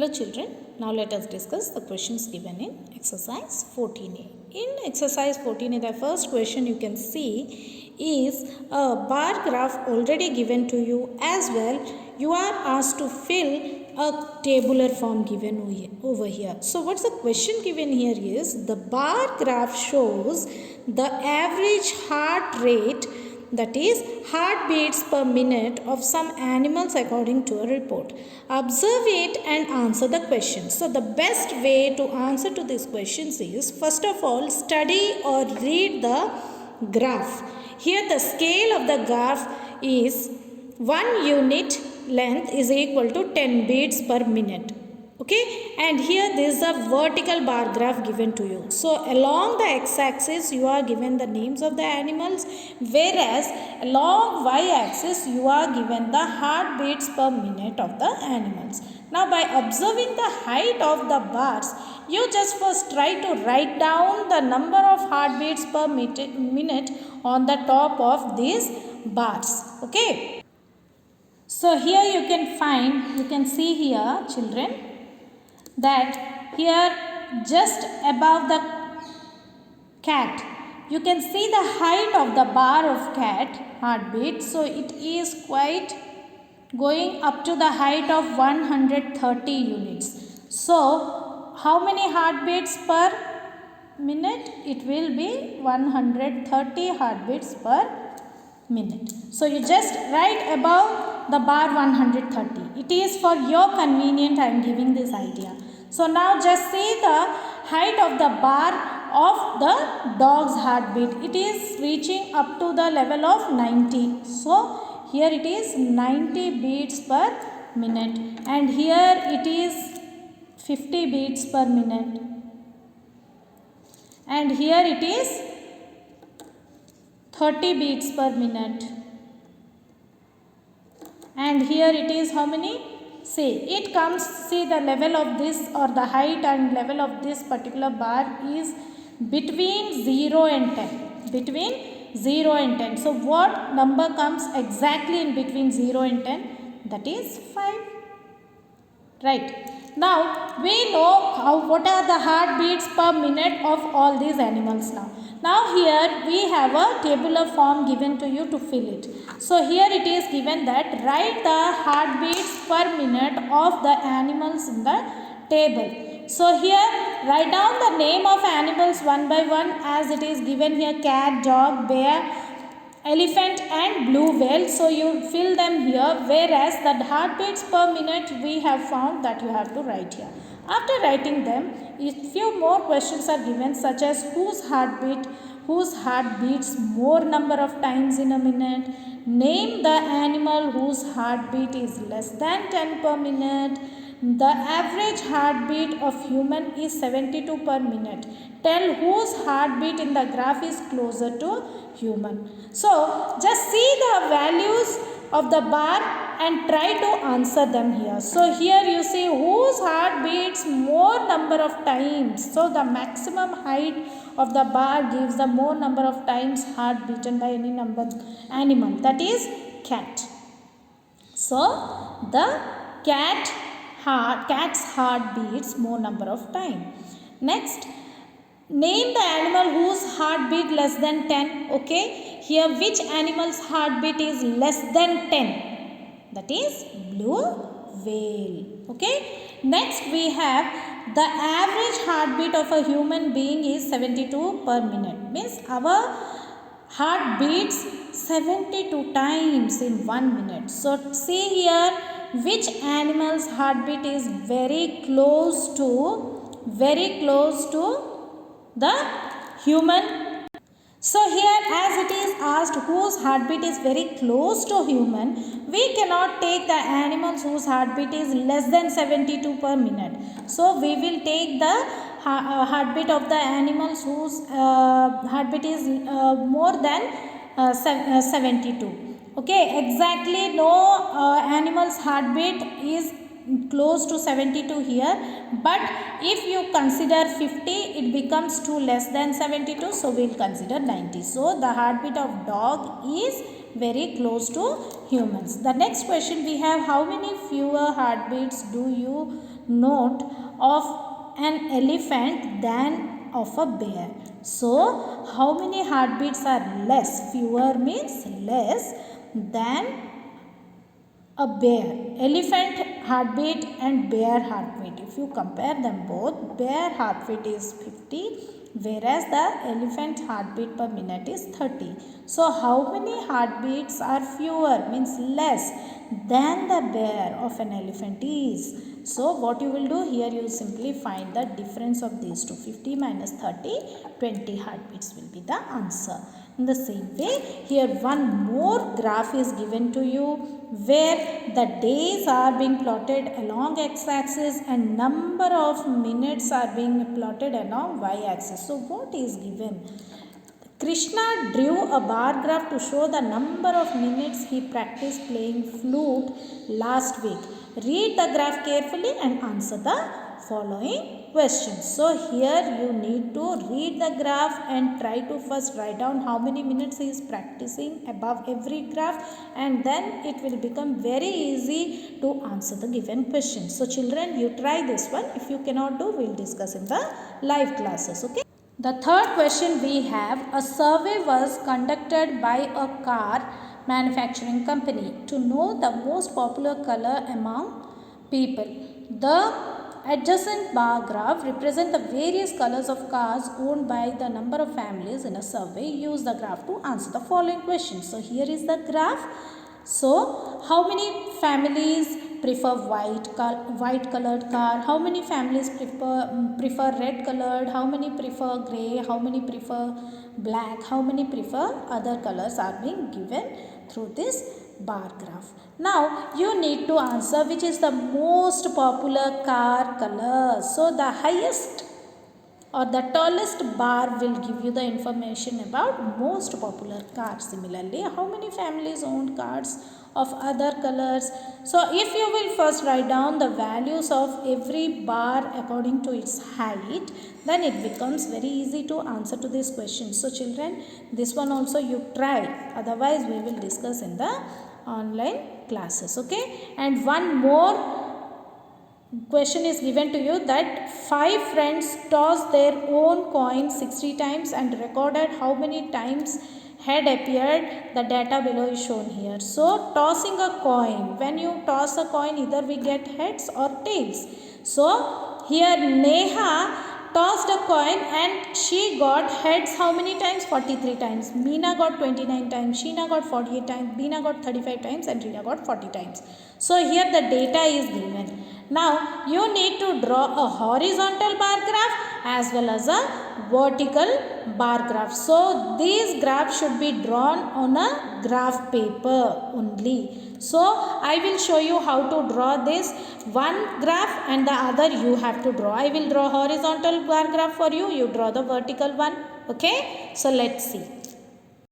Hello children, now let us discuss the questions given in exercise 14a. In exercise 14a, the first question you can see is a bar graph already given to you, as well you are asked to fill a tabular form given over here. So what's the question given here is the bar graph shows the average heart rate, that is heartbeats per minute of some animals according to a report. Observe it and answer the question. So the best way to answer to these questions is, first of all, study or read the graph. Here the scale of the graph is 1 unit length is equal to 10 beats per minute. Okay, and here there is a vertical bar graph given to you. So along the x-axis you are given the names of the animals, whereas along y-axis you are given the heartbeats per minute of the animals. Now by observing the height of the bars, you just first try to write down the number of heartbeats per minute on the top of these bars. Okay, so here you can see here children, that here just above the cat you can see the height of the bar of cat heartbeat. So it is quite going up to the height of 130 units. So how many heartbeats per minute? It will be 130 heartbeats per minute. So you just write above the bar 130. It is for your convenience I am giving this idea. So now just see the height of the bar of the dog's heartbeat. It is reaching up to the level of 90. So here it is 90 beats per minute, and here it is 50 beats per minute, and here it is 30 beats per minute, and here it is how many? See, it comes, see the level of this or the height and level of this particular bar is between 0 and 10. Between 0 and 10. So what number comes exactly in between 0 and 10? That is 5. Right. Now we know what are the heartbeats per minute of all these animals now. Now here we have a tabular form given to you to fill it. So here it is given that write the heartbeats per minute of the animals in the table. So here write down the name of animals one by one, as it is given here: cat, dog, bear, elephant and blue whale. So you fill them here, whereas the heartbeats per minute we have found that you have to write here. After writing them, a few more questions are given, such as whose heart beats more number of times in a minute, name the animal whose heartbeat is less than 10 per minute, the average heartbeat of human is 72 per minute, tell whose heartbeat in the graph is closer to human. So just see the values of the bar and try to answer them here. So here you see whose heart beats more number of times. So the maximum height of the bar gives the more number of times heart beaten by any number animal, that is cat. So the cat's heart beats more number of time. Next, name the animal whose heartbeat less than 10. Okay, here which animal's heartbeat is less than 10? That is blue whale. Okay, next we have the average heartbeat of a human being is 72 per minute. Means our heart beats 72 times in 1 minute. So see here which animal's heartbeat is very close to the human. So here, as it is asked whose heartbeat is very close to human, we cannot take the animals whose heartbeat is less than 72 per minute. So we will take the heartbeat of the animals whose heartbeat is more than 72. Okay, exactly no animal's heartbeat is close to 72 here, but if you consider 50 it becomes 2 less than 72, so we will consider 90. So the heartbeat of dog is very close to humans. The next question we have, how many fewer heartbeats do you note of an elephant than of a bear. So, how many heartbeats are less? Fewer means less than a bear. Elephant heartbeat and bear heartbeat. If you compare them both, bear heartbeat is 50, whereas the elephant heartbeat per minute is 30. So how many heartbeats are fewer means less than the bear of an elephant is. So what you will do here, you will simply find the difference of these two. 50 minus 30, 20 heartbeats will be the answer. In the same way, here one more graph is given to you where the days are being plotted along x-axis and number of minutes are being plotted along y-axis. So what is given? Krishna drew a bar graph to show the number of minutes he practiced playing flute last week. Read the graph carefully and answer the following questions. So here you need to read the graph and try to first write down how many minutes he is practicing above every graph, and then it will become very easy to answer the given question. So children, you try this one. If you cannot do, we will discuss in the live classes. Okay. The third question we have, a survey was conducted by a car manufacturing company to know the most popular color among people. The adjacent bar graph represents the various colors of cars owned by the number of families in a survey. Use the graph to answer the following questions. So here is the graph. So how many families prefer white colored car? How many families prefer red colored? How many prefer grey? How many prefer black? How many prefer other colors are being given through this bar graph. Now you need to answer which is the most popular car color. So the highest or the tallest bar will give you the information about most popular car. Similarly, how many families own cars of other colors? So if you will first write down the values of every bar according to its height, then it becomes very easy to answer to this question. So children, this one also you try, otherwise we will discuss in the online classes. Okay, and one more question is given to you that 5 friends tossed their own coin 60 times and recorded how many times had appeared. The data below is shown here. So tossing a coin, when you toss a coin, either we get heads or tails. So here Neha tossed a coin and she got heads how many times? 43 times. Meena got 29 times, Sheena got 48 times, Beena got 35 times and Rita got 40 times. So here the data is given. Now you need to draw a horizontal bar graph as well as a vertical bar graph. So these graphs should be drawn on a graph paper only. So I will show you how to draw this one graph and the other you have to draw. I will draw horizontal bar graph for you. You draw the vertical one. Okay. So let's see.